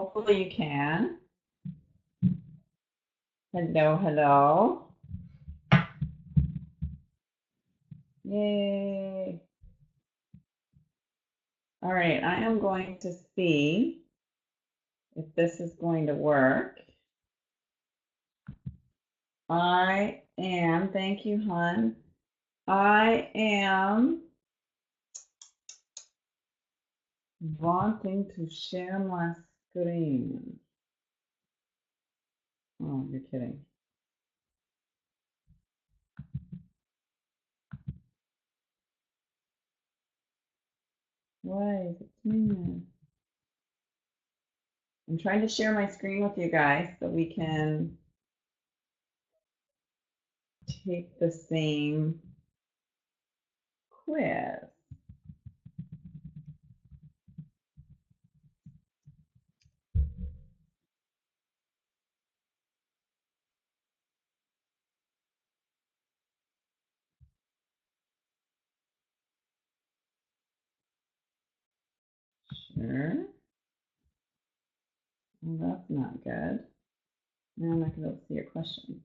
Hopefully you can. Hello, hello. Yay. All right, I am going to see if this is going to work. Thank you, hon. I am wanting to share my screen. Oh, you're kidding. Why is it doing this? I'm trying to share my screen with you guys so we can take the same quiz. Sure. Well, that's not good. Now I'm not going to be able to see your question.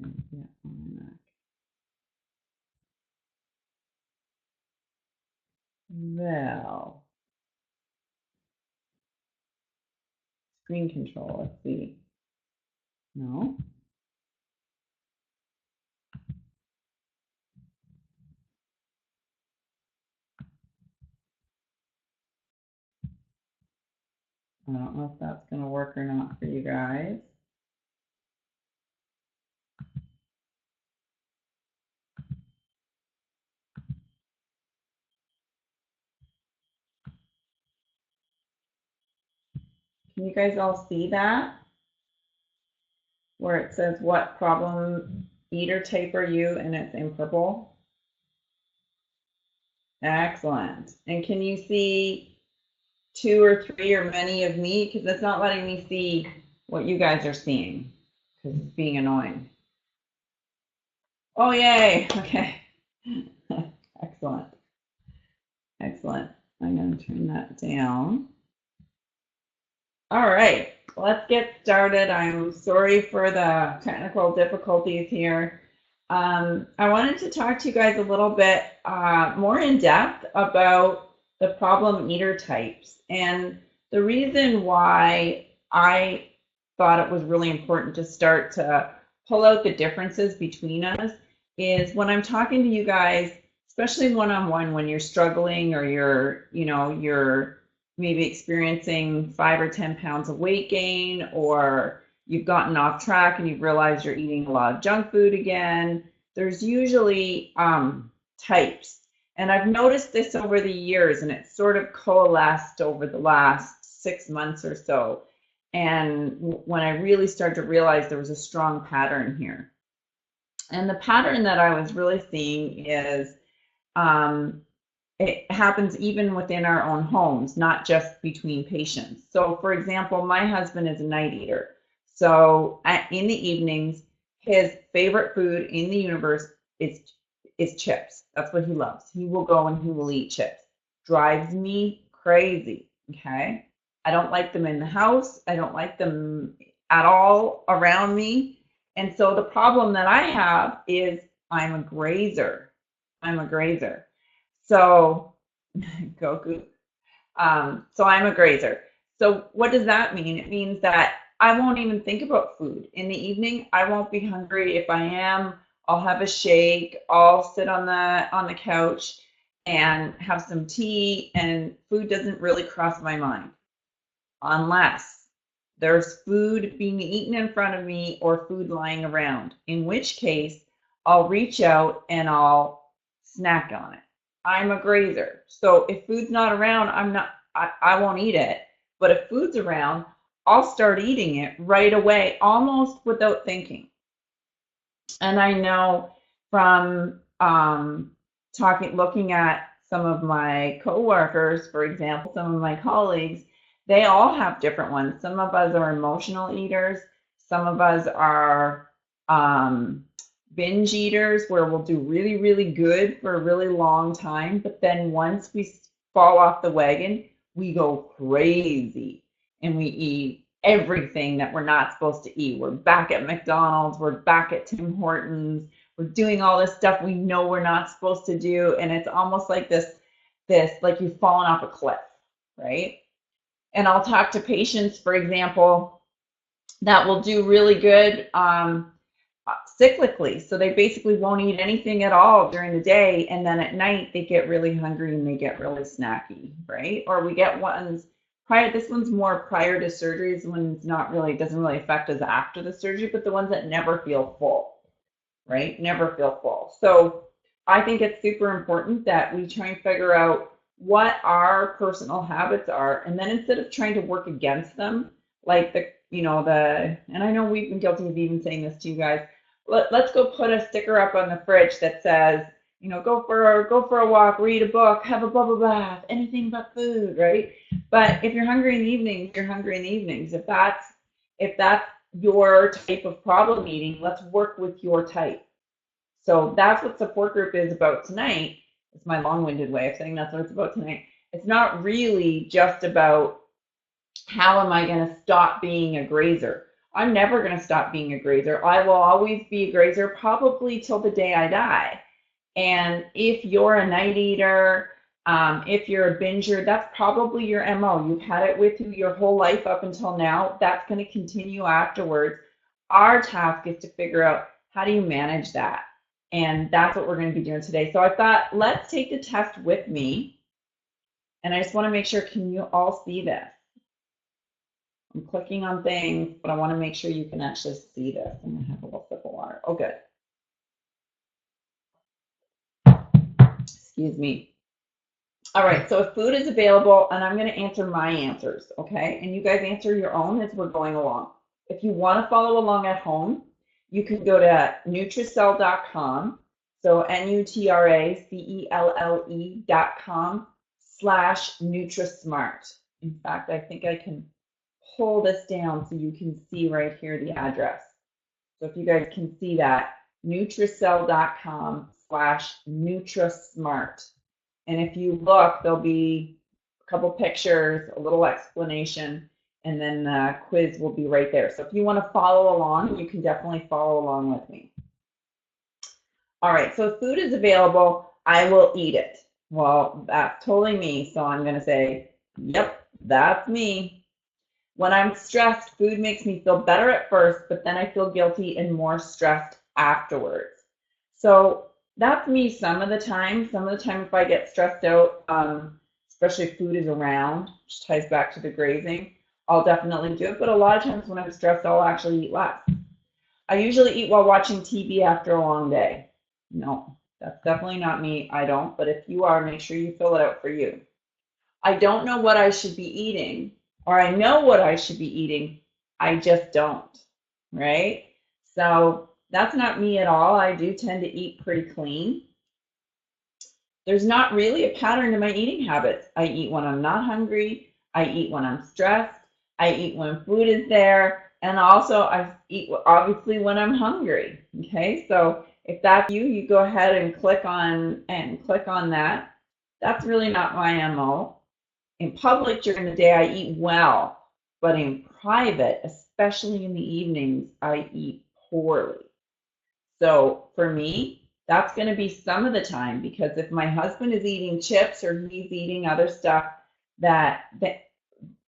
Yeah, on Mac. Well, screen control, let's see. No. I don't know if that's going to work or not for you guys. Can you guys all see that? Where it says what problem eater type are you, and it's in purple? Excellent. And can you see 2 or 3 or many of me? Because it's not letting me see what you guys are seeing because it's being annoying. Oh, yay. Okay. Excellent. Excellent. I'm going to turn that down. All right, let's get started. I'm sorry for the technical difficulties here. I wanted to talk to you guys a little bit more in depth about the problem eater types. And the reason why I thought it was really important to start to pull out the differences between us is when I'm talking to you guys, especially one-on-one, when you're struggling or you're maybe experiencing 5 or 10 pounds of weight gain, or you've gotten off track and you've realized you're eating a lot of junk food again. There's usually types. And I've noticed this over the years, and it's sort of coalesced over the last 6 months or so. And when I really started to realize there was a strong pattern here. And the pattern that I was really seeing is it happens even within our own homes, not just between patients. So, for example, my husband is a night eater. So, in the evenings, his favorite food in the universe is chips. That's what he loves. He will go and he will eat chips. Drives me crazy. Okay. I don't like them in the house. I don't like them at all around me. And so the problem that I have is I'm a grazer. I'm a grazer. So, Goku. So I'm a grazer. So what does that mean? It means that I won't even think about food. In the evening, I won't be hungry. If I am, I'll have a shake. I'll sit on the couch and have some tea, and food doesn't really cross my mind unless there's food being eaten in front of me or food lying around, in which case I'll reach out and I'll snack on it. I'm a grazer. So if food's not around, I won't eat it. But if food's around, I'll start eating it right away, almost without thinking. And I know from looking at some of my coworkers, for example, some of my colleagues, they all have different ones. Some of us are emotional eaters. Some of us are binge eaters, where we'll do really, really good for a really long time. But then once we fall off the wagon, we go crazy and we eat everything that we're not supposed to eat. We're back at McDonald's, we're back at Tim Hortons, we're doing all this stuff we know we're not supposed to do, and it's almost like this like you've fallen off a cliff, right? And I'll talk to patients, for example, that will do really good cyclically. So they basically won't eat anything at all during the day, and then at night they get really hungry and they get really snacky, right? Or we get ones prior. This one's more prior to surgeries when it's not really, it doesn't really affect us after the surgery, but the ones that never feel full, right? Never feel full. So I think it's super important that we try and figure out what our personal habits are, and then instead of trying to work against them, like and I know we've been guilty of even saying this to you guys, let's go put a sticker up on the fridge that says, go for a walk, read a book, have a bubble bath, anything but food, right? But if you're hungry in the evenings, you're hungry in the evenings. If that's your type of problem eating, let's work with your type. So that's what support group is about tonight. It's my long-winded way of saying that's what it's about tonight. It's not really just about how am I going to stop being a grazer. I'm never going to stop being a grazer. I will always be a grazer probably till the day I die. And if you're a night eater, if you're a binger, that's probably your MO. You've had it with you your whole life up until now. That's going to continue afterwards. Our task is to figure out how do you manage that. And that's what we're going to be doing today. So I thought, let's take the test with me. And I just want to make sure, can you all see this? I'm clicking on things, but I want to make sure you can actually see this. I'm going to have a little sip of water. Oh, good. Excuse me. All right, so if food is available, and I'm going to answer my answers, okay? And you guys answer your own as we're going along. If you want to follow along at home, you can go to Nutricell.com, so NutricellE.com/NutriSmart. In fact, I think I can pull this down so you can see right here the address. So if you guys can see that, Nutricell.com/NutriSmart. And if you look, there'll be a couple pictures, a little explanation, and then the quiz will be right there. So if you want to follow along, you can definitely follow along with me. All right, so if food is available, I will eat it. Well, that's totally me, so I'm going to say, yep, that's me. When I'm stressed, food makes me feel better at first, but then I feel guilty and more stressed afterwards. So that's me some of the time. Some of the time if I get stressed out, especially if food is around, which ties back to the grazing, I'll definitely do it. But a lot of times when I'm stressed, I'll actually eat less. I usually eat while watching TV after a long day. No, that's definitely not me. I don't. But if you are, make sure you fill it out for you. I don't know what I should be eating, or I know what I should be eating. I just don't, right? So that's not me at all. I do tend to eat pretty clean. There's not really a pattern to my eating habits. I eat when I'm not hungry. I eat when I'm stressed. I eat when food is there. And also I eat obviously when I'm hungry. Okay, so if that's you, you go ahead and click on that. That's really not my MO. In public during the day, I eat well, but in private, especially in the evenings, I eat poorly. So for me, that's going to be some of the time, because if my husband is eating chips or he's eating other stuff that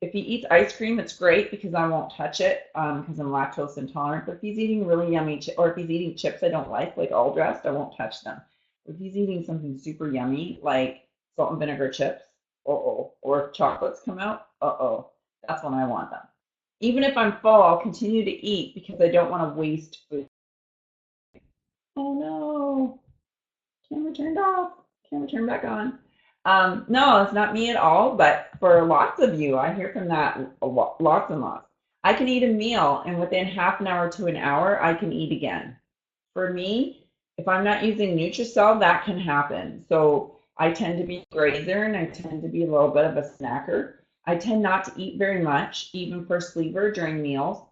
if he eats ice cream, it's great because I won't touch it because I'm lactose intolerant. But if he's eating really yummy, or if he's eating chips I don't like all dressed, I won't touch them. If he's eating something super yummy, like salt and vinegar chips, or if chocolates come out, that's when I want them. Even if I'm full, I'll continue to eat because I don't want to waste food. Oh no, camera turned off, camera turned back on. No, it's not me at all, but for lots of you, I hear from that lots and lots. I can eat a meal, and within half an hour to an hour, I can eat again. For me, if I'm not using Nutricell, that can happen. So I tend to be a grazer, and I tend to be a little bit of a snacker. I tend not to eat very much, even for sleeper during meals.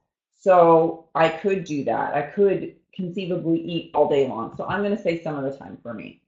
So I could do that. I could conceivably eat all day long. So I'm going to say some of the time for me.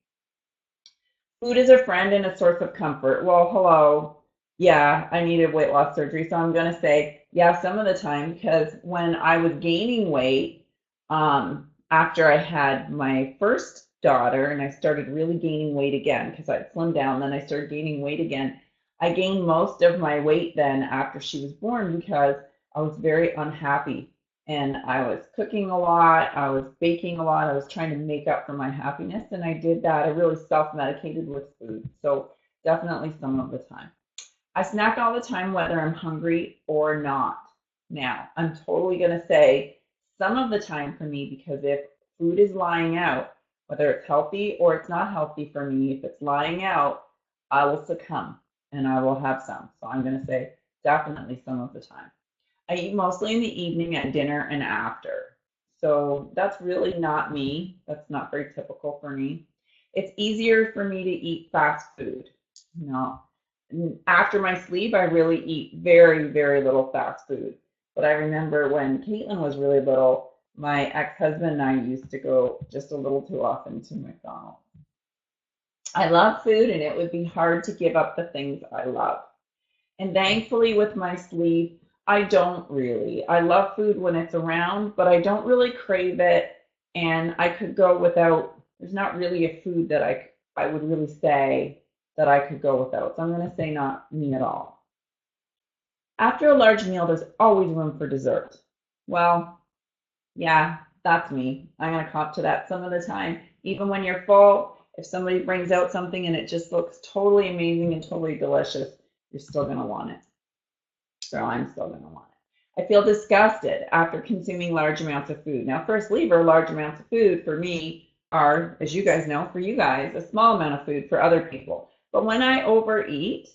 Food is a friend and a source of comfort. Well, hello. Yeah, I needed weight loss surgery. So I'm going to say, yeah, some of the time, because when I was gaining weight, after I had my first daughter and I started really gaining weight again, because I'd slimmed down, then I started gaining weight again. I gained most of my weight then after she was born because I was very unhappy and I was cooking a lot, I was baking a lot, I was trying to make up for my happiness, and I did that. I really self-medicated with food. So definitely some of the time. I snack all the time, whether I'm hungry or not. Now, I'm totally going to say some of the time for me because if food is lying out, whether it's healthy or it's not healthy for me, if it's lying out, I will succumb and I will have some. So I'm going to say definitely some of the time. I eat mostly in the evening at dinner and after. So that's really not me. That's not very typical for me. It's easier for me to eat fast food. You know, after my sleep, I really eat very, very little fast food. But I remember when Caitlin was really little, my ex-husband and I used to go just a little too often to McDonald's. I love food and it would be hard to give up the things I love. And thankfully, with my sleep, I don't really. I love food when it's around, but I don't really crave it. And I could go without, there's not really a food that I would really say that I could go without. So I'm going to say not me at all. After a large meal, there's always room for dessert. Well, yeah, that's me. I'm going to cop to that some of the time. Even when you're full, if somebody brings out something and it just looks totally amazing and totally delicious, you're still going to want it. So I'm still going to want it. I feel disgusted after consuming large amounts of food. Now, first lever, large amounts of food for me are, as you guys know, for you guys, a small amount of food for other people. But when I overeat,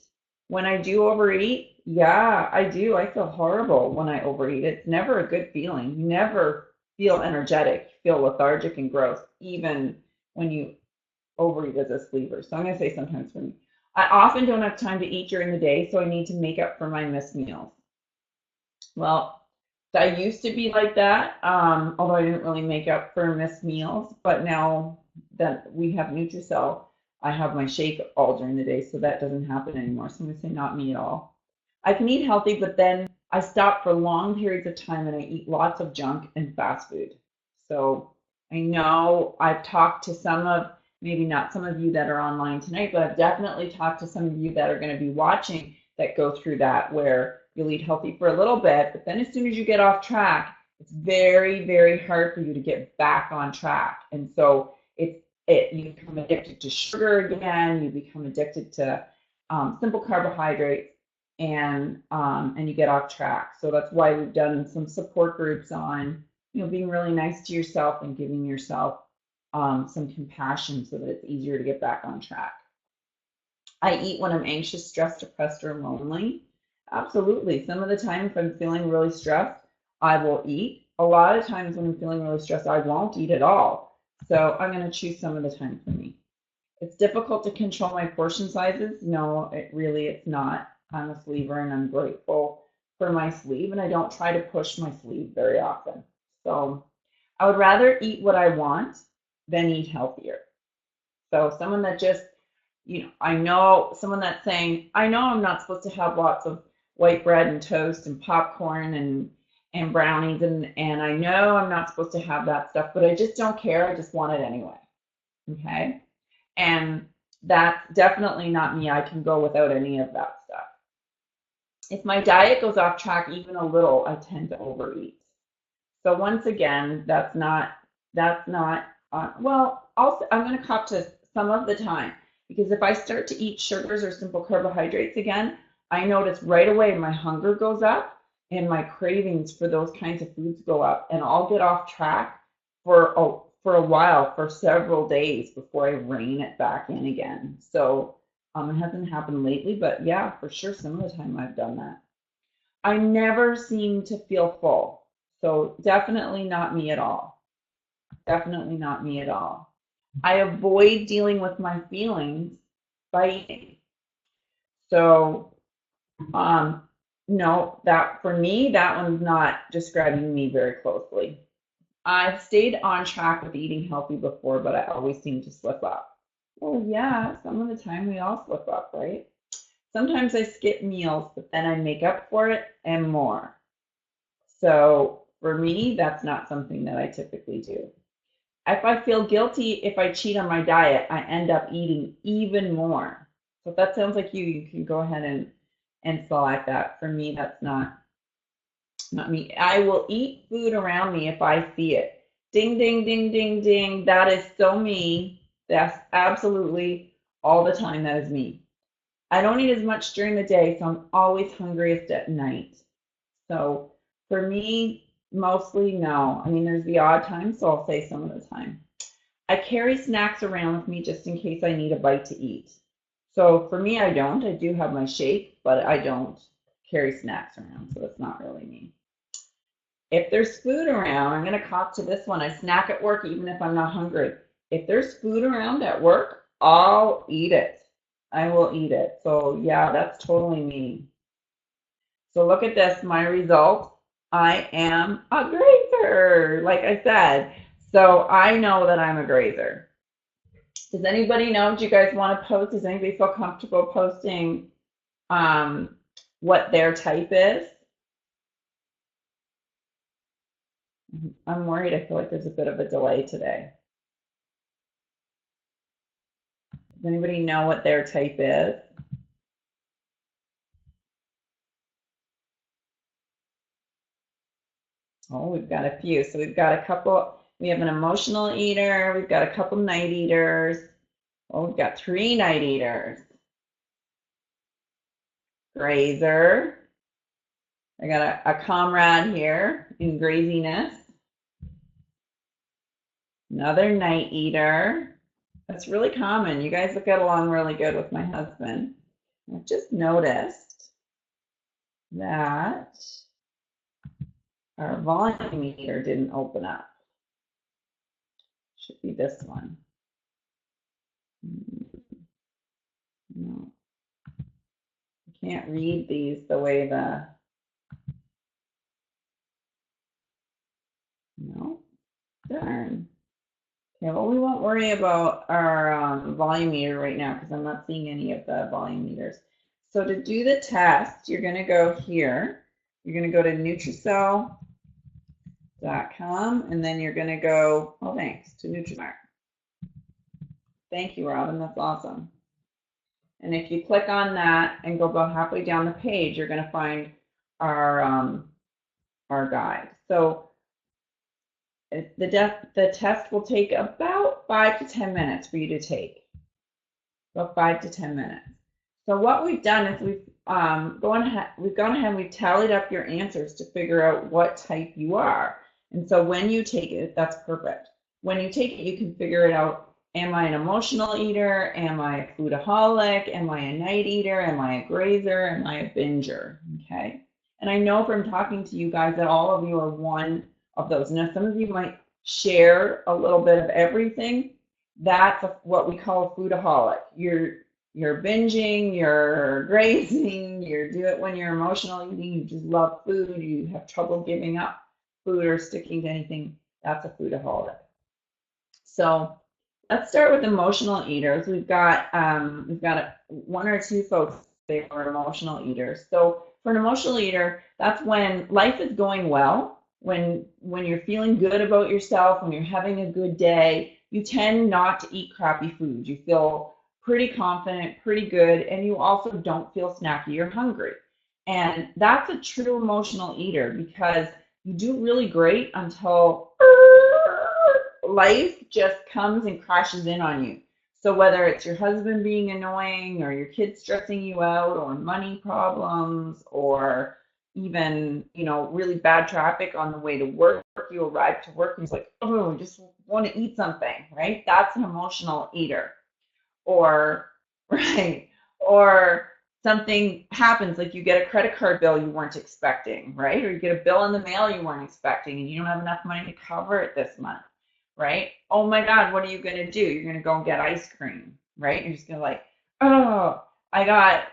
when I do overeat, yeah, I do. I feel horrible when I overeat. It's never a good feeling. You never feel energetic, you feel lethargic and gross, even when you overeat as a sleeper. So I'm going to say sometimes for me. I often don't have time to eat during the day, so I need to make up for my missed meals. Well, I used to be like that, although I didn't really make up for missed meals. But now that we have Nutricell, I have my shake all during the day, so that doesn't happen anymore. So I'm going to say not me at all. I can eat healthy, but then I stop for long periods of time and I eat lots of junk and fast food. So I know I've talked to some of, maybe not some of you that are online tonight, but I've definitely talked to some of you that are going to be watching that go through that where you'll eat healthy for a little bit, but then as soon as you get off track, it's very, very hard for you to get back on track. And so you become addicted to sugar again, you become addicted to simple carbohydrates, and you get off track. So that's why we've done some support groups on being really nice to yourself and giving yourself some compassion so that it's easier to get back on track. I eat when I'm anxious, stressed, depressed, or lonely. Absolutely. Some of the time, if I'm feeling really stressed, I will eat. A lot of times when I'm feeling really stressed, I won't eat at all. So I'm going to choose some of the time for me. It's difficult to control my portion sizes. No, it's not. I'm a sleever and I'm grateful for my sleeve, and I don't try to push my sleeve very often. So I would rather eat what I want than eat healthier. So someone that just, I know someone that's saying, I know I'm not supposed to have lots of white bread and toast and popcorn and brownies and I know I'm not supposed to have that stuff, but I just don't care. I just want it anyway. Okay? And that's definitely not me. I can go without any of that stuff. If my diet goes off track even a little, I tend to overeat. So once again, well, also I'm going to cop to some of the time because if I start to eat sugars or simple carbohydrates again, I notice right away my hunger goes up and my cravings for those kinds of foods go up, and I'll get off track for a while, for several days before I rein it back in again. So it hasn't happened lately, but yeah, for sure, some of the time I've done that. I never seem to feel full. So definitely not me at all. Definitely not me at all. I avoid dealing with my feelings by eating. So, no, that for me, that one's not describing me very closely. I've stayed on track with eating healthy before, but I always seem to slip up. Well, yeah, some of the time we all slip up, right? Sometimes I skip meals, but then I make up for it and more. So for me, that's not something that I typically do. If I feel guilty if I cheat on my diet, I end up eating even more. So if that sounds like you can go ahead and select that. For me, that's not me. I will eat food around me if I see it. Ding, ding, ding, ding, ding. That is so me. That's absolutely all the time. That is me. I don't eat as much during the day, so I'm always hungriest at night. So for me, mostly no. I mean, there's the odd time, so I'll say some of the time. I carry snacks around with me just in case I need a bite to eat. So for me, I don't. I do have my shake, but I don't carry snacks around, so it's not really me. If there's food around, I'm going to cop to this one. I snack at work even if I'm not hungry. If there's food around at work, I'll eat it. I will eat it. So yeah, that's totally me. So look at this, my result. I am a grazer, like I said. So I know that I'm a grazer. Does anybody know? Do you guys want to post? Does anybody feel comfortable posting what their type is? I'm worried. I feel like there's a bit of a delay today. Does anybody know what their type is? Oh, we've got a few. So we've got a couple. We have an emotional eater. We've got a couple night eaters. Oh, we've got 3 night eaters. Grazer. I got a comrade here in graziness. Another night eater. That's really common. You guys get along really good with my husband. I've just noticed that our volume meter didn't open up. Should be this one. No, I can't read these the way no, darn. Okay, well, we won't worry about our volume meter right now because I'm not seeing any of the volume meters. So to do the test, you're going to go here. You're going to go to Nutrisell.com and then you're going to go, oh, thanks, to Nutrimart. Thank you, Robin. That's awesome. And if you click on that and go about halfway down the page, you're going to find our guide. So the test will take about 5 to 10 minutes for you to take. About 5 to 10 minutes. So what we've done is we've gone ahead and we've tallied up your answers to figure out what type you are. And so when you take it, that's perfect. When you take it, you can figure it out. Am I an emotional eater? Am I a foodaholic? Am I a night eater? Am I a grazer? Am I a binger? Okay. And I know from talking to you guys that all of you are one of those. Now, some of you might share a little bit of everything. That's what we call a foodaholic. You're binging, you're grazing, you do it when you're emotional eating, you just love food, you have trouble giving up food or sticking to anything. That's a foodaholic. So let's start with emotional eaters. We've got 1 or 2 folks that are emotional eaters. So for an emotional eater, that's when life is going well. When you're feeling good about yourself, when you're having a good day, you tend not to eat crappy food. You feel pretty confident, pretty good, and you also don't feel snacky or hungry. And that's a true emotional eater because you do really great until life just comes and crashes in on you. So whether it's your husband being annoying or your kids stressing you out or money problems or even, really bad traffic on the way to work, you arrive to work and it's like, oh, I just want to eat something, right? That's an emotional eater. Or, right, or something happens, like you get a credit card bill you weren't expecting, right? Or you get a bill in the mail you weren't expecting and you don't have enough money to cover it this month, right? Oh my God, what are you going to do? You're going to go and get ice cream, right? You're just going to like, oh, I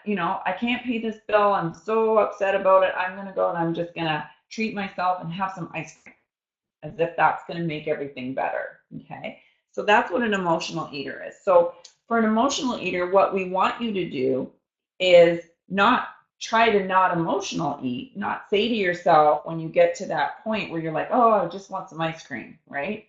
can't pay this bill. I'm so upset about it. I'm going to go and I'm just going to treat myself and have some ice cream as if that's going to make everything better, okay? So that's what an emotional eater is. So for an emotional eater, what we want you to do is not try to not emotional eat, not say to yourself when you get to that point where you're like, oh, I just want some ice cream, right?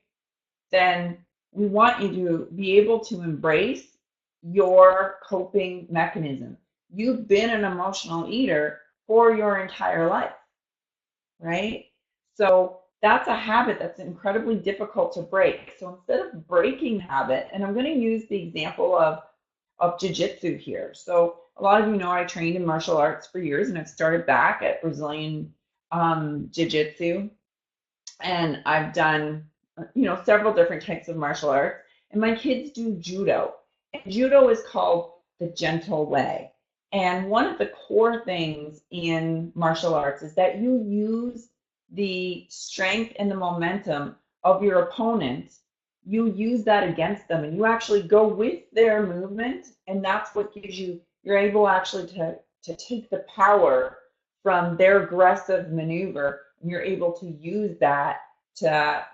Then we want you to be able to embrace your coping mechanism. You've been an emotional eater for your entire life, right? So that's a habit that's incredibly difficult to break. So instead of breaking habit, and I'm going to use the example of jiu-jitsu here. So a lot of you know I trained in martial arts for years, and I've started back at Brazilian jiu-jitsu, and I've done several different types of martial arts. And my kids do judo, and judo is called the gentle way. And one of the core things in martial arts is that you use the strength and the momentum of your opponent. You use that against them, and you actually go with their movement, and that's what gives you, you're able actually to take the power from their aggressive maneuver, and you're able to use that to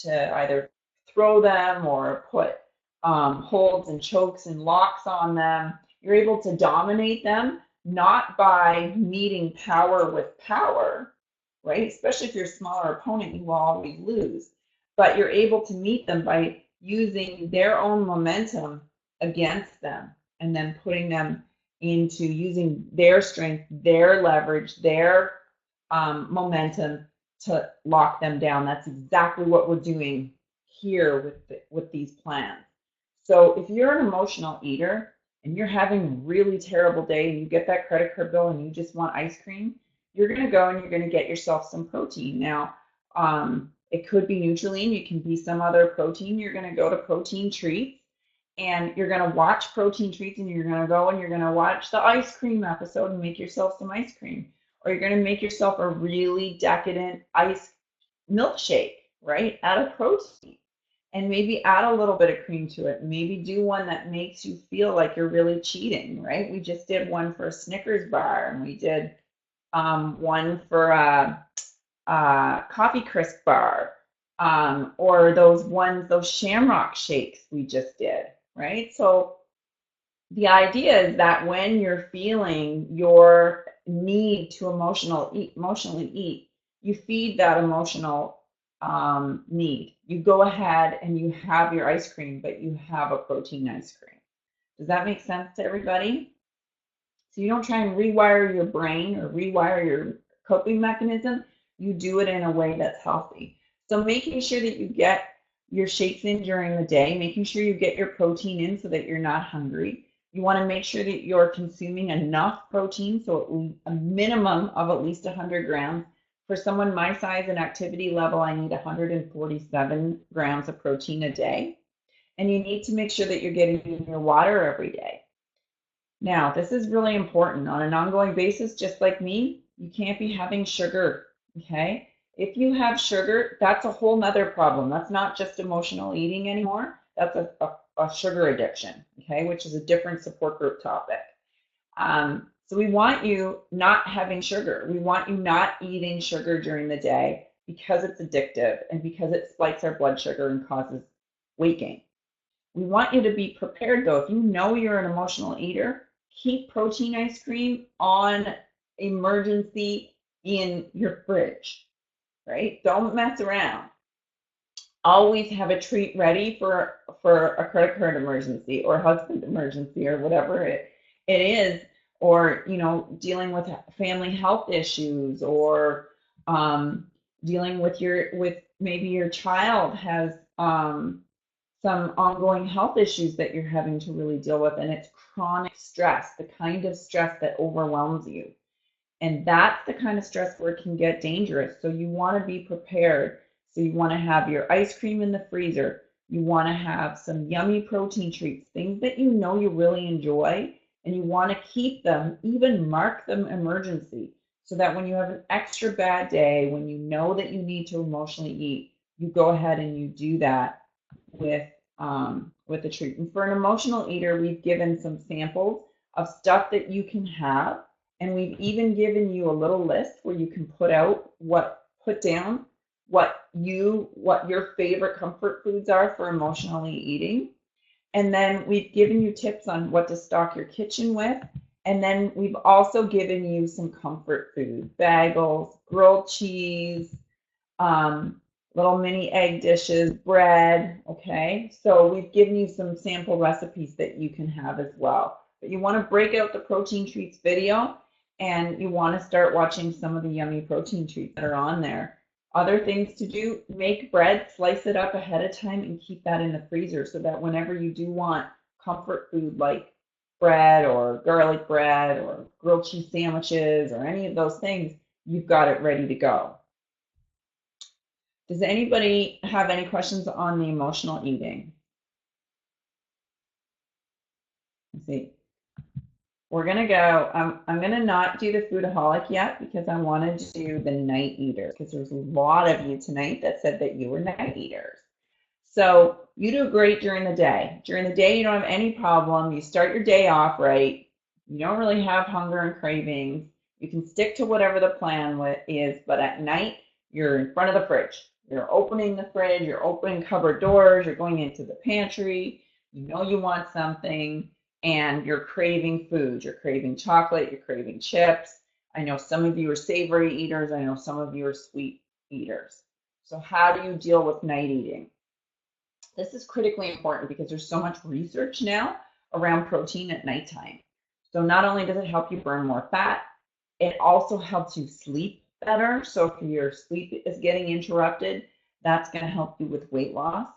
either throw them or put holds and chokes and locks on them. You're able to dominate them, not by meeting power with power, right? Especially if you're a smaller opponent, you will always lose. But you're able to meet them by using their own momentum against them, and then putting them into using their strength, their leverage, their momentum to lock them down. That's exactly what we're doing here with these plans. So if you're an emotional eater and you're having a really terrible day and you get that credit card bill and you just want ice cream, you're going to go and you're going to get yourself some protein. Now, it could be Nutrilene. It can be some other protein. You're going to go to Protein Treats, and you're going to watch Protein Treats, and you're going to go and you're going to watch the ice cream episode and make yourself some ice cream. Or you're going to make yourself a really decadent ice milkshake, right, out of protein. And maybe add a little bit of cream to it. Maybe do one that makes you feel like you're really cheating, right? We just did one for a Snickers bar, and we did one for a coffee crisp bar, or those shamrock shakes we just did, right? So the idea is that when you're feeling your need to emotionally eat, you feed that emotional need. You go ahead and you have your ice cream, but you have a protein ice cream. Does that make sense to everybody? So you don't try and rewire your brain or rewire your coping mechanism. You do it in a way that's healthy. So making sure that you get your shakes in during the day, making sure you get your protein in so that you're not hungry. You want to make sure that you're consuming enough protein, so a minimum of at least 100 grams. For someone my size and activity level, I need 147 grams of protein a day. And you need to make sure that you're getting your water every day. Now, this is really important. On an ongoing basis, just like me, you can't be having sugar, okay? If you have sugar, that's a whole nother problem. That's not just emotional eating anymore. That's a sugar addiction, okay, which is a different support group topic. So we want you not having sugar. We want you not eating sugar during the day because it's addictive and because it spikes our blood sugar and causes weight gain. We want you to be prepared, though. If you know you're an emotional eater, keep protein ice cream on emergency in your fridge, right? Don't mess around. Always have a treat ready for a credit card emergency or husband emergency or whatever it is, or dealing with family health issues, or dealing with maybe your child has some ongoing health issues that you're having to really deal with, and it's chronic stress, the kind of stress that overwhelms you. And that's the kind of stress where it can get dangerous. So you want to be prepared. So you want to have your ice cream in the freezer. You want to have some yummy protein treats, things that you know you really enjoy, and you want to keep them, even mark them emergency, so that when you have an extra bad day, when you know that you need to emotionally eat, you go ahead and you do that with a treat. And for an emotional eater, we've given some samples of stuff that you can have, and we've even given you a little list where you can put down what your favorite comfort foods are for emotionally eating. And then we've given you tips on what to stock your kitchen with, And then we've also given you some comfort food, bagels, grilled cheese, um, little mini egg dishes, bread, okay? So we've given you some sample recipes that you can have as well. But you want to break out the protein treats video and you want to start watching some of the yummy protein treats that are on there. Other things to do, make bread, slice it up ahead of time and keep that in the freezer so that whenever you do want comfort food like bread or garlic bread or grilled cheese sandwiches or any of those things, you've got it ready to go. Does anybody have any questions on the emotional eating? Let's see. We're gonna go, I'm gonna not do the foodaholic yet because I wanted to do the night eaters because there's a lot of you tonight that said that you were night eaters. So you do great during the day. During the day, you don't have any problem. You start your day off right. You don't really have hunger and cravings. You can stick to whatever the plan is, but at night, you're in front of the fridge. You're opening the fridge, you're opening cupboard doors, you're going into the pantry. You know you want something, and you're craving food. You're craving chocolate, you're craving chips. I know some of you are savory eaters. I know some of you are sweet eaters. So how do you deal with night eating? This is critically important because there's so much research now around protein at nighttime. So not only does it help you burn more fat, it also helps you sleep better. So if your sleep is getting interrupted, that's going to help you with weight loss.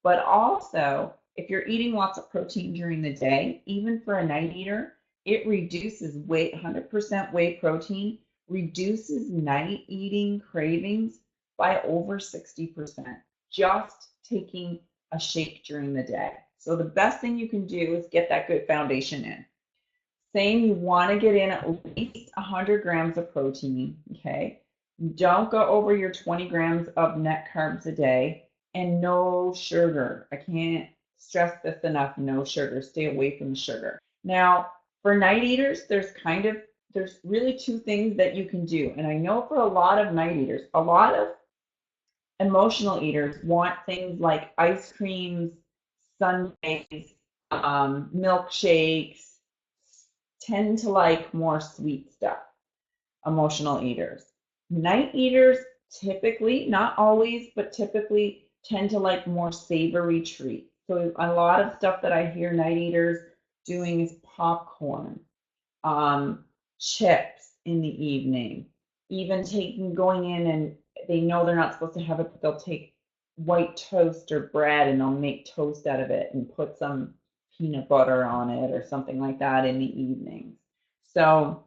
But also, if you're eating lots of protein during the day, even for a night eater, it reduces weight, 100% whey protein, reduces night eating cravings by over 60%. Just taking a shake during the day. So the best thing you can do is get that good foundation in. Saying you want to get in at least 100 grams of protein, okay? Don't go over your 20 grams of net carbs a day and no sugar. I can't stress this enough, no sugar. Stay away from the sugar. Now, for night eaters, there's really two things that you can do. And I know for a lot of night eaters, a lot of emotional eaters want things like ice creams, sundaes, milkshakes, tend to like more sweet stuff, emotional eaters. Night eaters typically, not always, but typically tend to like more savory treats. So a lot of stuff that I hear night eaters doing is popcorn, chips in the evening, even going in and they know they're not supposed to have it, but they'll take white toast or bread and they'll make toast out of it and put some peanut butter on it or something like that in the evenings. So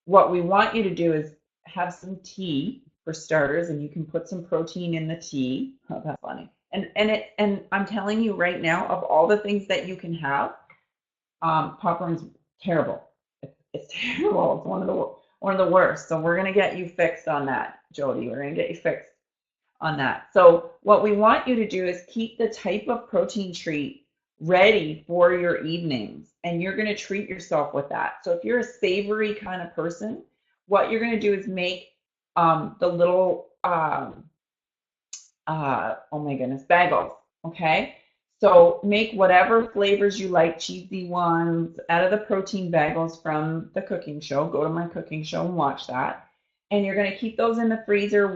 what we want you to do is have some tea for starters, and you can put some protein in the tea. Oh, that's funny. And I'm telling you right now, of all the things that you can have, popcorn's terrible. It's terrible. It's one of the worst. So we're gonna get you fixed on that, Jody. We're gonna get you fixed on that. So what we want you to do is keep the type of protein treat ready for your evenings, and you're gonna treat yourself with that. So if you're a savory kind of person, what you're gonna do is make the little oh my goodness, bagels. Okay. So make whatever flavors you like, cheesy ones, out of the protein bagels from the cooking show. Go to my cooking show and watch that. And you're going to keep those in the freezer,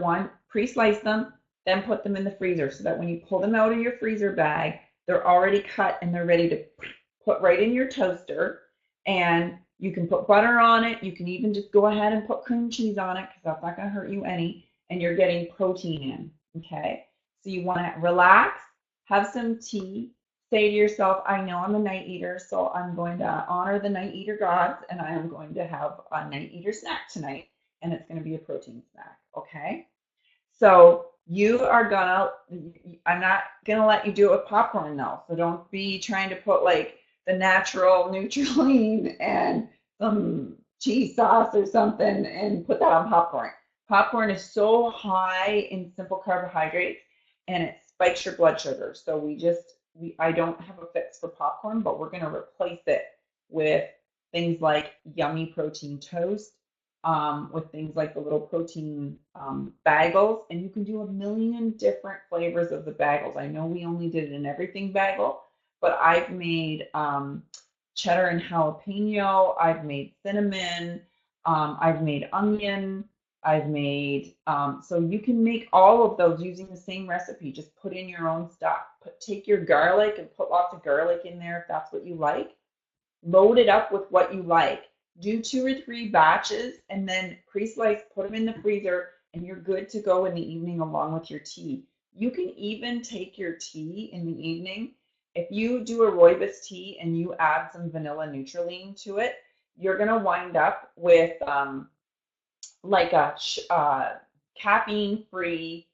pre-slice them, then put them in the freezer so that when you pull them out of your freezer bag, they're already cut and they're ready to put right in your toaster. And you can put butter on it. You can even just go ahead and put cream cheese on it because that's not going to hurt you any. And you're getting protein in. Okay. So you want to relax, have some tea, say to yourself, I know I'm a night eater, so I'm going to honor the night eater gods, and I am going to have a night eater snack tonight, and it's going to be a protein snack, okay? So I'm not going to let you do it with popcorn though, so don't be trying to put like the natural Nutrilene and some cheese sauce or something and put that on popcorn. Popcorn is so high in simple carbohydrates and it spikes your blood sugar. So I don't have a fix for popcorn, but we're going to replace it with things like yummy protein toast, with things like the little protein bagels. And you can do a million different flavors of the bagels. I know we only did an everything bagel, but I've made cheddar and jalapeno. I've made cinnamon. I've made onion. I've made, so you can make all of those using the same recipe. Just put in your own stuff. Take your garlic and put lots of garlic in there if that's what you like. Load it up with what you like. Do 2 or 3 batches and then pre-slice, put them in the freezer, and you're good to go in the evening along with your tea. You can even take your tea in the evening. If you do a rooibos tea and you add some vanilla Neutralene to it, you're going to wind up with like a caffeine-free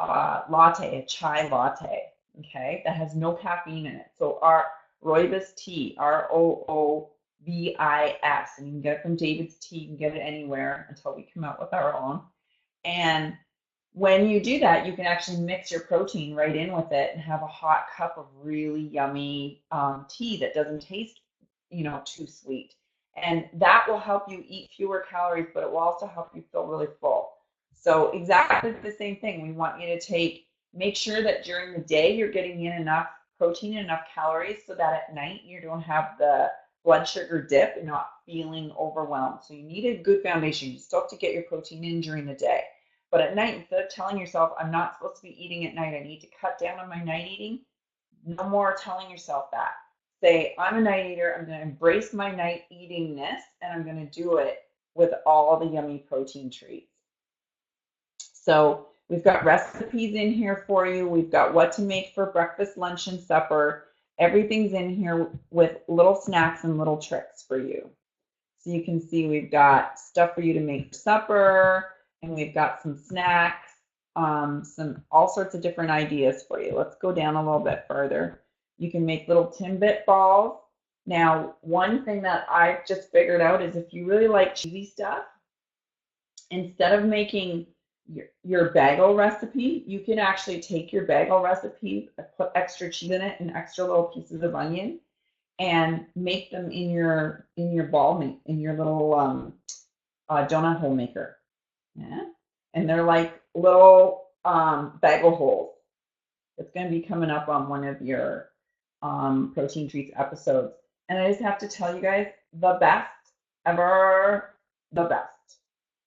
latte, a chai latte, okay, that has no caffeine in it. So our rooibos tea, Roobis, and you can get it from David's Tea. You can get it anywhere until we come out with our own. And when you do that, you can actually mix your protein right in with it and have a hot cup of really yummy tea that doesn't taste, too sweet. And that will help you eat fewer calories, but it will also help you feel really full. So exactly the same thing. We want you to make sure that during the day you're getting in enough protein and enough calories so that at night you don't have the blood sugar dip and not feeling overwhelmed. So you need a good foundation. You still have to get your protein in during the day. But at night, instead of telling yourself, I'm not supposed to be eating at night, I need to cut down on my night eating, no more telling yourself that. Say, I'm a night eater, I'm going to embrace my night eatingness, and I'm going to do it with all the yummy protein treats. So we've got recipes in here for you. We've got what to make for breakfast, lunch, and supper. Everything's in here with little snacks and little tricks for you. So you can see we've got stuff for you to make for supper, and we've got some snacks, some all sorts of different ideas for you. Let's go down a little bit further. You can make little Timbit balls. Now, one thing that I've just figured out is if you really like cheesy stuff, instead of making your bagel recipe, you can actually take your bagel recipe, put extra cheese in it and extra little pieces of onion, and make them in your ball, in your little donut hole maker. Yeah, and they're like little bagel holes. It's going to be coming up on one of your protein treats episodes. And I just have to tell you guys, the best ever, the best.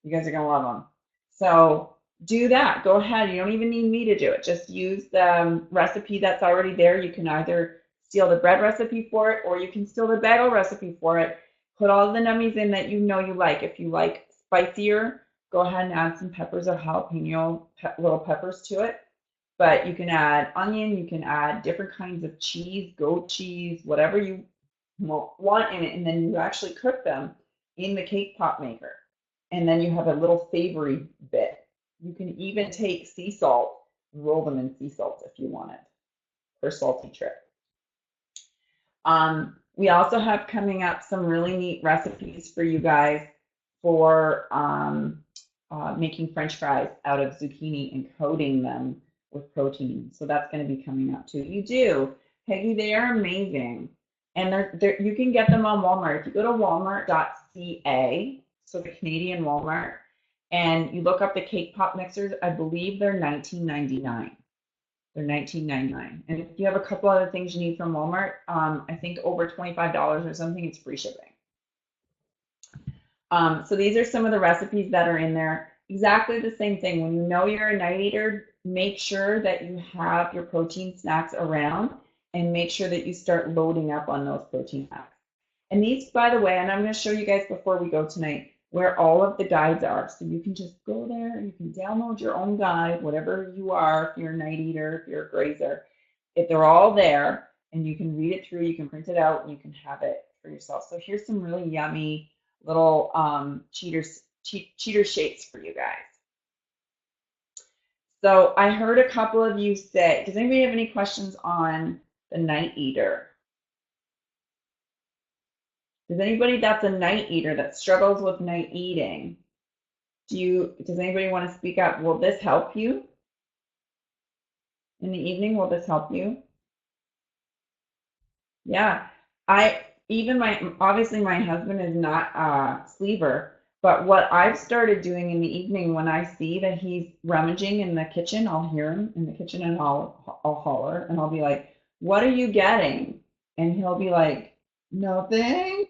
You guys are going to love them. So do that. Go ahead. You don't even need me to do it. Just use the recipe that's already there. You can either steal the bread recipe for it, or you can steal the bagel recipe for it. Put all the nummies in that you know you like. If you like spicier, go ahead and add some peppers or jalapeno little peppers to it. But you can add onion, you can add different kinds of cheese, goat cheese, whatever you want in it, and then you actually cook them in the cake pop maker. And then you have a little savory bit. You can even take sea salt and roll them in sea salt if you want it for salty trip. We also have coming up some really neat recipes for you guys for making French fries out of zucchini and coating them with protein. So that's going to be coming up too. You do. Peggy, they are amazing. And you can get them on Walmart. If you go to walmart.ca, so the Canadian Walmart, and you look up the cake pop mixers, I believe they're $19.99. They're $19.99. And if you have a couple other things you need from Walmart, I think over $25 or something, it's free shipping. So these are some of the recipes that are in there. Exactly the same thing. When you know you're a night eater, make sure that you have your protein snacks around and make sure that you start loading up on those protein snacks. And these, by the way, and I'm going to show you guys before we go tonight, where all of the guides are. So you can just go there and you can download your own guide, whatever you are, if you're a night eater, if you're a grazer. If they're all there and you can read it through, you can print it out, and you can have it for yourself. So here's some really yummy little cheater shapes for you guys. So I heard a couple of you say, does anybody have any questions on the night eater? Does anybody that's a night eater that struggles with night eating, does anybody want to speak up? Will this help you? In the evening, will this help you? Yeah, obviously my husband is not a sleeper, but what I've started doing in the evening when I see that he's rummaging in the kitchen, I'll hear him in the kitchen and I'll holler and I'll be like, what are you getting? And he'll be like, nothing.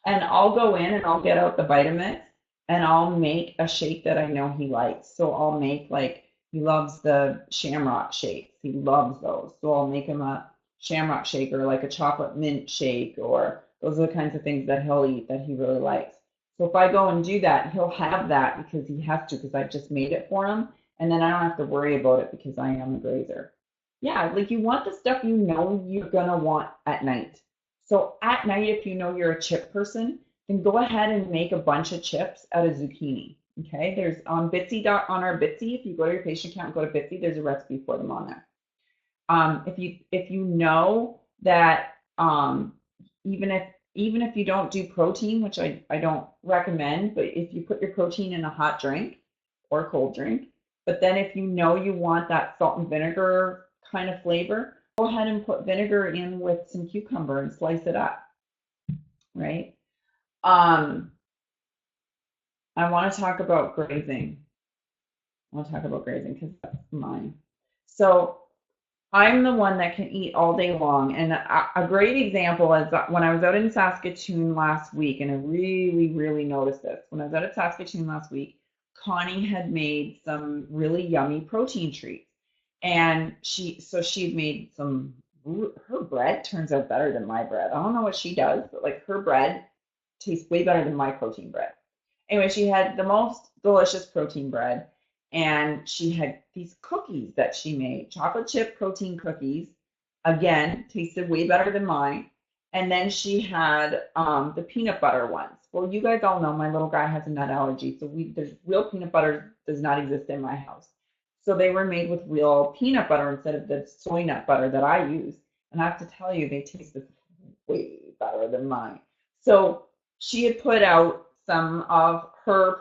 And I'll go in and I'll get out the Vitamix and I'll make a shake that I know he likes. So I'll make like, he loves the shamrock shakes. He loves those. So I'll make him a shamrock shake or like a chocolate mint shake, or those are the kinds of things that he'll eat that he really likes. So if I go and do that, he'll have that because he has to, because I just made it for him. And then I don't have to worry about it because I am a grazer. Yeah, like you want the stuff you know you're gonna want at night. So at night, if you know you're a chip person, then go ahead and make a bunch of chips out of zucchini. Okay, there's on on our Bitsy. If you go to your patient account and go to Bitsy, there's a recipe for them on there. If you know that even if even if you don't do protein, which I don't recommend, but if you put your protein in a hot drink or cold drink, but then if you know you want that salt and vinegar kind of flavor, go ahead and put vinegar in with some cucumber and slice it up, right? Um, I want to talk about grazing. I want to talk about grazing because that's mine. So I'm the one that can eat all day long. And a great example is that when I was out in Saskatoon last week, and I really, really noticed this. When I was out at Saskatoon last week, Connie had made some really yummy protein treats. And she had made some, her bread turns out better than my bread. I don't know what she does, but like her bread tastes way better than my protein bread. Anyway, she had the most delicious protein bread, and she had these cookies that she made, chocolate chip protein cookies. Again, tasted way better than mine. And then she had the peanut butter ones. Well, you guys all know my little guy has a nut allergy, so there's real peanut butter does not exist in my house. So they were made with real peanut butter instead of the soy nut butter that I use. And I have to tell you, they tasted way better than mine. So she had put out some of her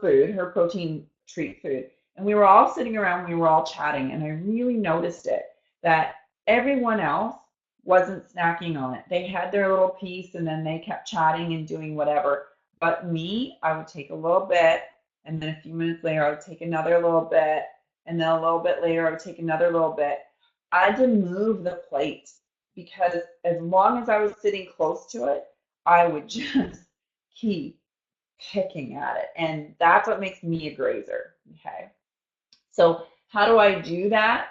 food, her protein treat food, and we were all sitting around, we were all chatting, and I really noticed it that everyone else wasn't snacking on it. They had their little piece and then they kept chatting and doing whatever. But me, I would take a little bit, and then a few minutes later I would take another little bit, and then a little bit later I would take another little bit. I had to move the plate because as long as I was sitting close to it, I would just keep picking at it. And that's what makes me a grazer. Okay. So how do I do that?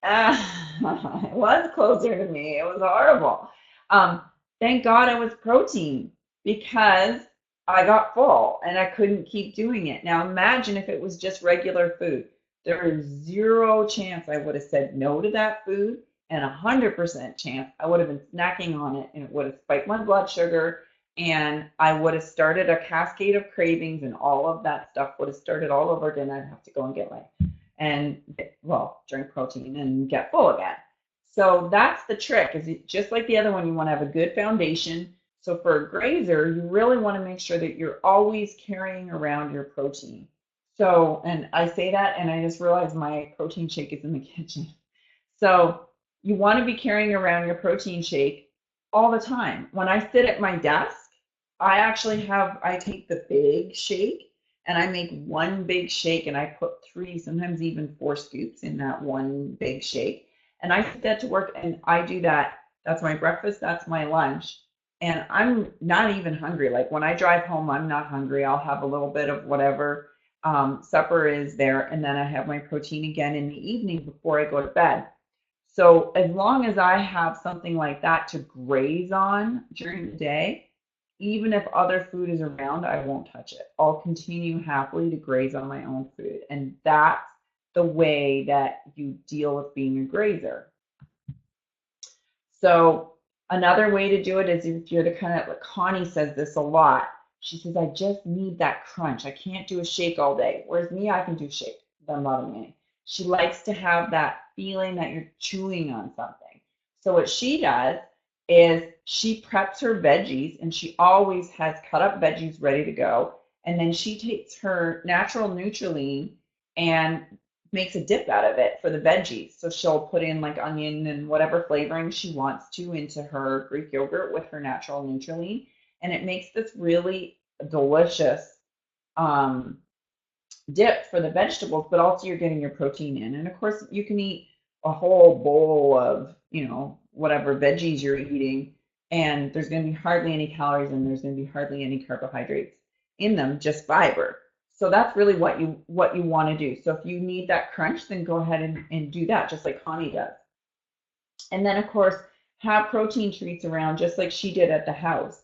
It was closer to me. It was horrible. Um, thank God it was protein because I got full and I couldn't keep doing it. Now imagine if it was just regular food. There is zero chance I would have said no to that food, and 100% chance I would have been snacking on it, and it would have spiked my blood sugar, and I would have started a cascade of cravings, and all of that stuff would have started all over again. I'd have to go and get my and well, drink protein and get full again. So that's the trick. Is it just like the other one? You want to have a good foundation. So for a grazer, you really want to make sure that you're always carrying around your protein. So, and I say that, and I just realized my protein shake is in the kitchen. So you want to be carrying around your protein shake all the time. When I sit at my desk, I take the big shake and I make one big shake and I put three, sometimes even four scoops in that one big shake. And I take that to work and I do that. That's my breakfast, that's my lunch. And I'm not even hungry. Like when I drive home, I'm not hungry. I'll have a little bit of whatever supper is there. And then I have my protein again in the evening before I go to bed. So as long as I have something like that to graze on during the day, even if other food is around, I won't touch it. I'll continue happily to graze on my own food. And that's the way that you deal with being a grazer. So another way to do it is if you're the kind of, like Connie says this a lot. She says, I just need that crunch. I can't do a shake all day. Whereas me, I can do shake. Doesn't bother me. She likes to have that feeling that you're chewing on something. So what she does is she preps her veggies and she always has cut up veggies ready to go. And then she takes her natural Nutriline and makes a dip out of it for the veggies. So she'll put in like onion and whatever flavoring she wants to into her Greek yogurt with her natural Nutriline. And it makes this really delicious um, dip for the vegetables, but also you're getting your protein in. And of course, you can eat a whole bowl of, whatever veggies you're eating and there's going to be hardly any calories and there's going to be hardly any carbohydrates in them, just fiber. So that's really what you want to do. So if you need that crunch, then go ahead and do that, just like Connie does. And then, of course, have protein treats around, just like she did at the house.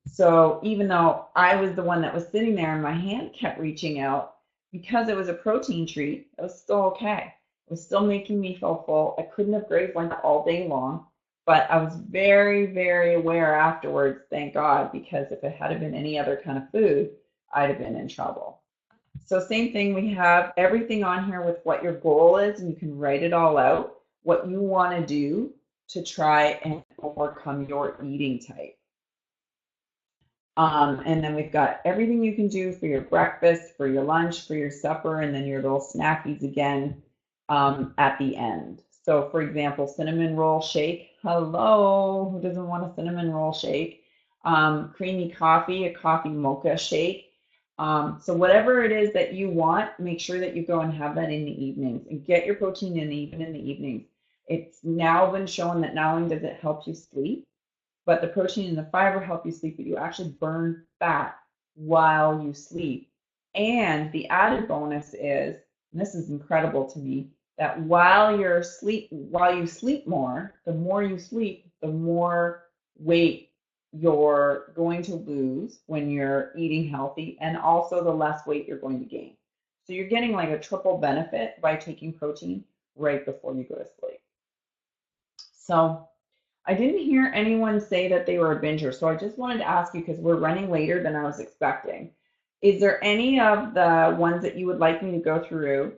So even though I was the one that was sitting there and my hand kept reaching out, because it was a protein treat, it was still okay. It was still making me feel full. I couldn't have grazed like all day long, but I was very, very aware afterwards, thank God, because if it had been any other kind of food, I'd have been in trouble. So same thing, we have everything on here with what your goal is, and you can write it all out, what you want to do to try and overcome your eating type. And then we've got everything you can do for your breakfast, for your lunch, for your supper, and then your little snackies again at the end. So for example, cinnamon roll shake. Hello, who doesn't want a cinnamon roll shake? Creamy coffee, a coffee mocha shake. So whatever it is that you want, make sure that you go and have that in the evenings and get your protein in even in the evenings. It's now been shown that not only does it help you sleep, but the protein and the fiber help you sleep, but you actually burn fat while you sleep. And the added bonus is, and this is incredible to me, that while you sleep more, the more you sleep, the more weight you're going to lose when you're eating healthy, and also the less weight you're going to gain. So you're getting like a triple benefit by taking protein right before you go to sleep. So I didn't hear anyone say that they were a binger, so I just wanted to ask you, because we're running later than I was expecting. Is there any of the ones that you would like me to go through,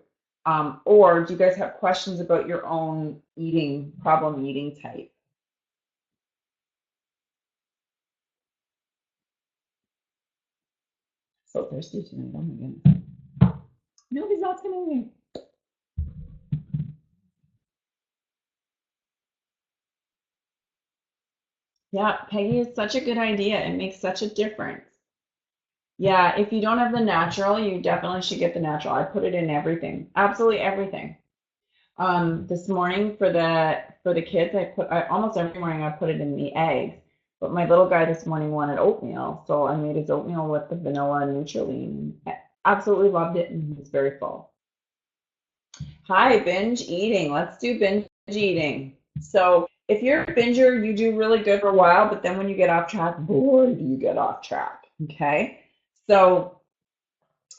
or do you guys have questions about your own problem eating type? So thirsty tonight, oh my goodness. Nobody's asking anything. Yeah, Peggy, is such a good idea. It makes such a difference. Yeah, if you don't have the natural, you definitely should get the natural. I put it in everything, absolutely everything. This morning for the kids, almost every morning I put it in the eggs. But my little guy this morning wanted oatmeal, so I made his oatmeal with the vanilla and Nutrilene. Absolutely loved it, and he was very full. Hi, binge eating. Let's do binge eating. So if you're a binger, you do really good for a while, but then when you get off track, boy, do you get off track. Okay. So,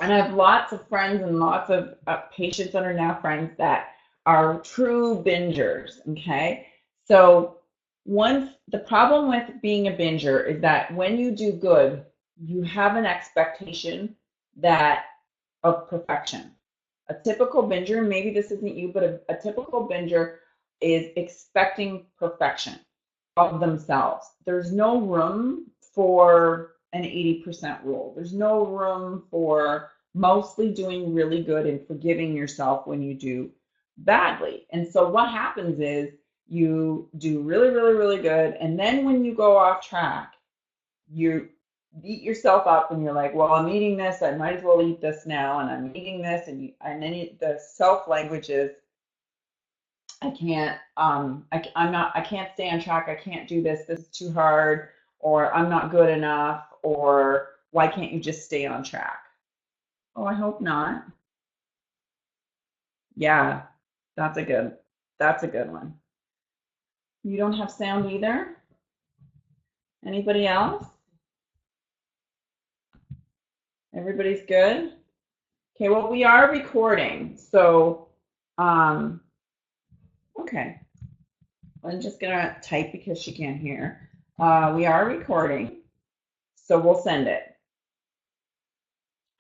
and I have lots of friends and lots of patients that are now friends that are true bingers. Okay. So once the problem with being a binger is that when you do good, you have an expectation that of perfection. A typical binger, maybe this isn't you, but a typical binger is expecting perfection of themselves. There's no room for an 80% rule. There's no room for mostly doing really good and forgiving yourself when you do badly. And so what happens is you do really, really, really good. And then when you go off track, you beat yourself up and you're like, well, I'm eating this, I might as well eat this now, and I'm eating this, and then the self language is, I can't, I can't stay on track, I can't do this, this is too hard, or I'm not good enough, or why can't you just stay on track? Oh, I hope not. Yeah, that's a good one. You don't have sound either? Anybody else? Everybody's good? Okay, well, we are recording, so, um, okay. I'm just gonna type because she can't hear. We are recording, so we'll send it.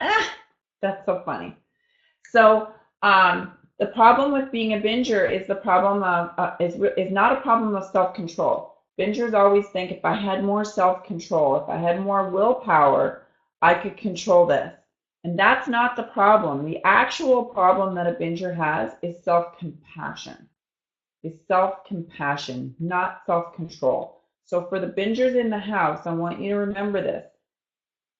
Ah, that's so funny. So the problem with being a binger is the problem of is not a problem of self-control. Bingers always think, if I had more self-control, if I had more willpower, I could control this. And that's not the problem. The actual problem that a binger has is self-compassion. Is self-compassion, not self-control. So for the bingers in the house, I want you to remember this.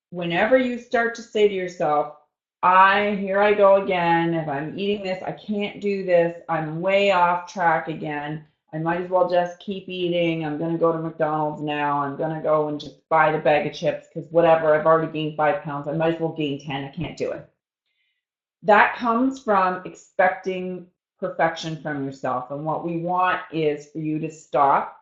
Whenever you start to say to yourself, here I go again, if I'm eating this, I can't do this, I'm way off track again, I might as well just keep eating. I'm going to go to McDonald's now. I'm going to go and just buy the bag of chips because whatever, I've already gained 5 pounds. I might as well gain 10. I can't do it. That comes from expecting perfection from yourself. And what we want is for you to stop,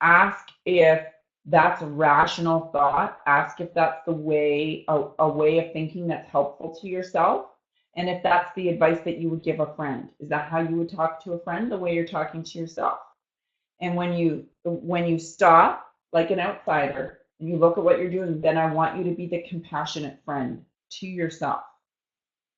ask if that's a rational thought, ask if that's a way of thinking that's helpful to yourself, and if that's the advice that you would give a friend. Is that how you would talk to a friend, the way you're talking to yourself? And when you stop like an outsider and you look at what you're doing, then I want you to be the compassionate friend to yourself.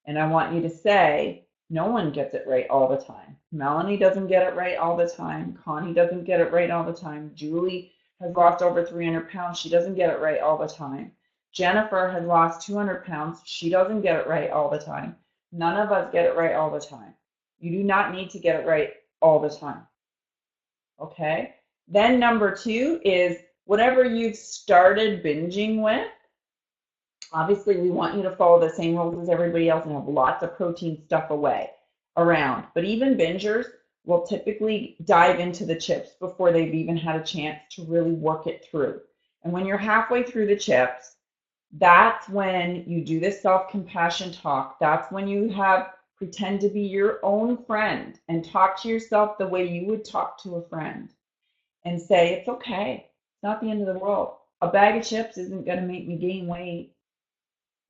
And I want you to say, no one gets it right all the time. Melanie doesn't get it right all the time. Connie doesn't get it right all the time. Julie has lost over 300 pounds. She doesn't get it right all the time. Jennifer has lost 200 pounds. She doesn't get it right all the time. None of us get it right all the time. You do not need to get it right all the time. Okay? Then number 2 is whatever you've started binging with. Obviously, we want you to follow the same rules as everybody else and have lots of protein stuff around. But even bingers will typically dive into the chips before they've even had a chance to really work it through. And when you're halfway through the chips, that's when you do this self-compassion talk. That's when you pretend to be your own friend and talk to yourself the way you would talk to a friend and say, it's okay. It's not the end of the world. A bag of chips isn't going to make me gain weight,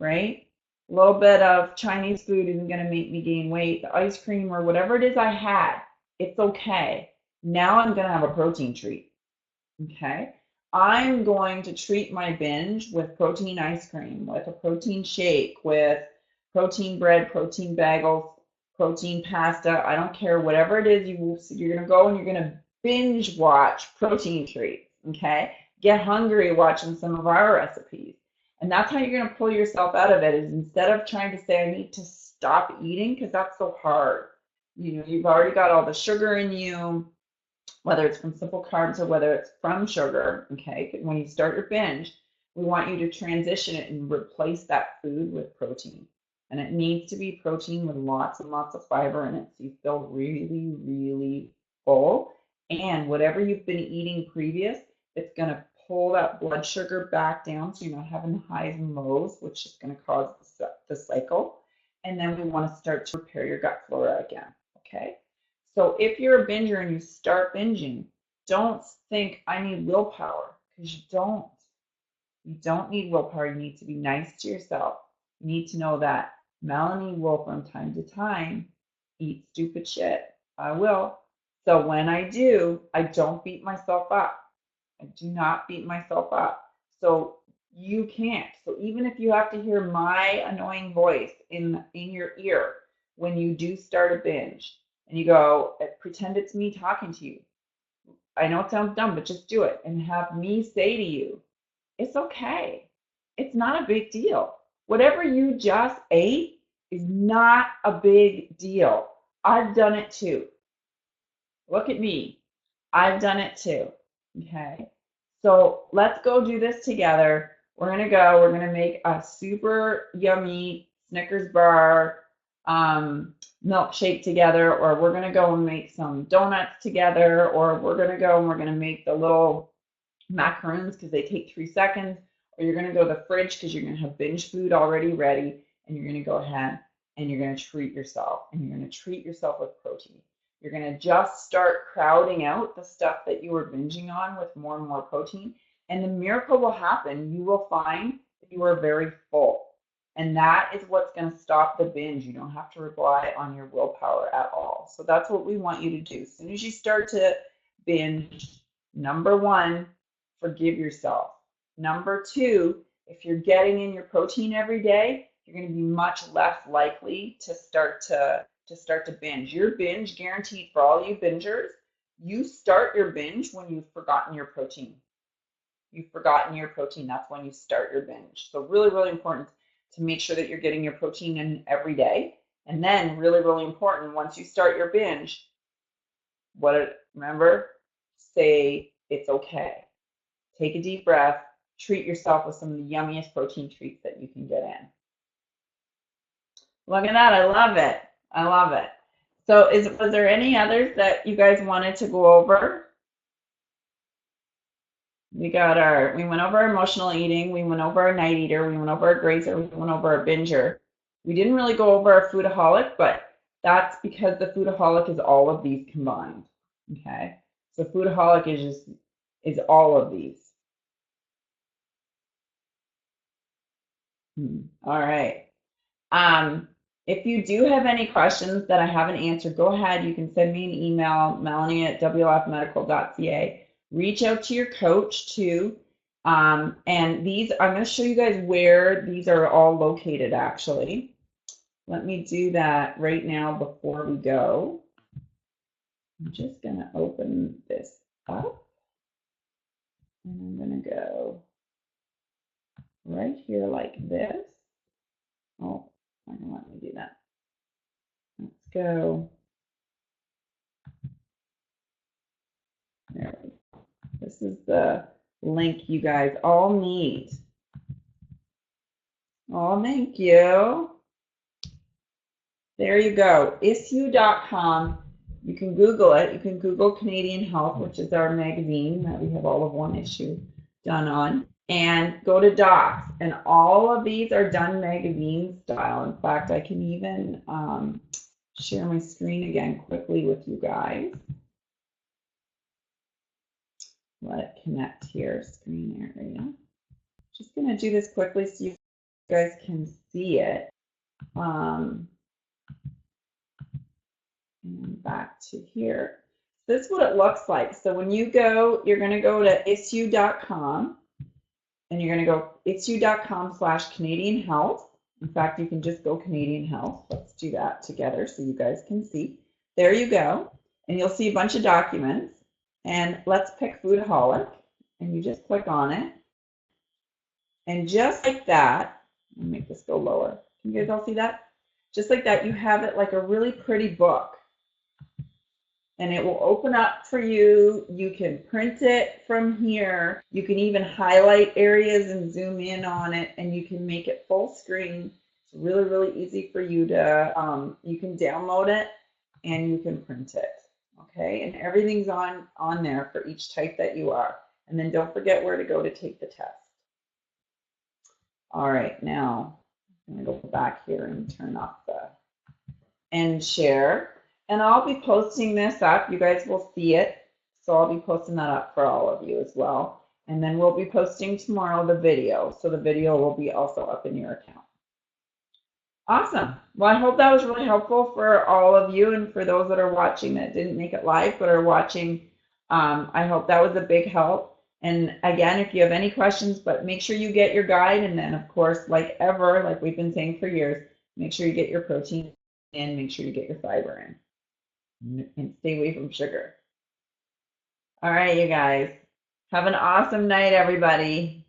right? A little bit of Chinese food isn't going to make me gain weight. The ice cream or whatever it is I had, it's okay. Now I'm going to have a protein treat, okay? I'm going to treat my binge with protein ice cream, with a protein shake, with protein bread, protein bagels, protein pasta. I don't care, whatever it is, you're going to go and you're going to binge watch protein treats, okay? Get hungry watching some of our recipes. And that's how you're going to pull yourself out of it, is instead of trying to say, I need to stop eating, because that's so hard. You know, you've already got all the sugar in you, whether it's from simple carbs or whether it's from sugar, okay? When you start your binge, we want you to transition it and replace that food with protein. And it needs to be protein with lots and lots of fiber in it so you feel really, really full. And whatever you've been eating previous, it's going to pull that blood sugar back down so you're not having the highs and lows, which is going to cause the cycle. And then we want to start to repair your gut flora again, okay? So if you're a binger and you start binging, don't think I need willpower, because you don't. You don't need willpower. You need to be nice to yourself. You need to know that Melanie will, from time to time, eat stupid shit. I will. So when I do, I don't beat myself up. I do not beat myself up. So you can't. So even if you have to hear my annoying voice in your ear when you do start a binge, and you go, pretend it's me talking to you. I know it sounds dumb, but just do it and have me say to you, it's okay. It's not a big deal. Whatever you just ate is not a big deal. I've done it too. Look at me. I've done it too. Okay. So let's go do this together. We're going to make a super yummy Snickers bar milkshake together, or we're going to go and make some donuts together, or we're going to go and we're going to make the little macaroons because they take 3 seconds, or you're going to go to the fridge because you're going to have binge food already ready, and you're going to go ahead and you're going to treat yourself, and you're going to treat yourself with protein. You're going to just start crowding out the stuff that you were binging on with more and more protein, and the miracle will happen. You will find that you are very full. And that is what's going to stop the binge. You don't have to rely on your willpower at all. So that's what we want you to do. As soon as you start to binge, number 1, forgive yourself. Number 2, if you're getting in your protein every day, you're going to be much less likely to start to binge. Your binge, guaranteed for all you bingers, you start your binge when you've forgotten your protein. You've forgotten your protein. That's when you start your binge. So really, really important to make sure that you're getting your protein in every day. And then really, really important, once you start your binge, remember, say it's okay. Take a deep breath, treat yourself with some of the yummiest protein treats that you can get in. Look at that, I love it. I love it. So was there any others that you guys wanted to go over? We went over our emotional eating, we went over our night eater, we went over our grazer, we went over our binger. We didn't really go over our foodaholic, but that's because the foodaholic is all of these combined. Okay. So foodaholic is all of these. All right. If you do have any questions that I haven't answered, go ahead. You can send me an email, melanie@wlfmedical.ca. Reach out to your coach too. And these, I'm going to show you guys where these are all located actually. Let me do that right now before we go. I'm just going to open this up. And I'm going to go right here like this. Oh, why don't let me do that? Let's go. There we go. This is the link you guys all need. Oh, thank you. There you go. Issue.com. You can Google it. You can Google Canadian Health, which is our magazine that we have all of one issue done on, and go to Docs. And all of these are done magazine style. In fact, I can even share my screen again quickly with you guys. Let it connect here, screen area. Just going to do this quickly so you guys can see it. And back to here. This is what it looks like. So when you go, you're going to go to issue.com and you're going to go issue.com/Canadian Health. In fact, you can just go Canadian Health. Let's do that together so you guys can see. There you go. And you'll see a bunch of documents. And let's pick Foodaholic. And you just click on it. And just like that, let me make this go lower. Can you guys all see that? Just like that, you have it like a really pretty book. And it will open up for you. You can print it from here. You can even highlight areas and zoom in on it, and you can make it full screen. It's really, really easy for you to, you can download it and you can print it. Okay, and everything's on there for each type that you are. And then don't forget where to go to take the test. All right, now I'm going to go back here and turn off the end share. And I'll be posting this up. You guys will see it. So I'll be posting that up for all of you as well. And then we'll be posting tomorrow the video. So the video will be also up in your account. Awesome. Well, I hope that was really helpful for all of you and for those that are watching that didn't make it live but are watching. I hope that was a big help. And again, if you have any questions, but make sure you get your guide. And then, of course, like we've been saying for years, make sure you get your protein in, make sure you get your fiber in. And stay away from sugar. All right, you guys. Have an awesome night, everybody.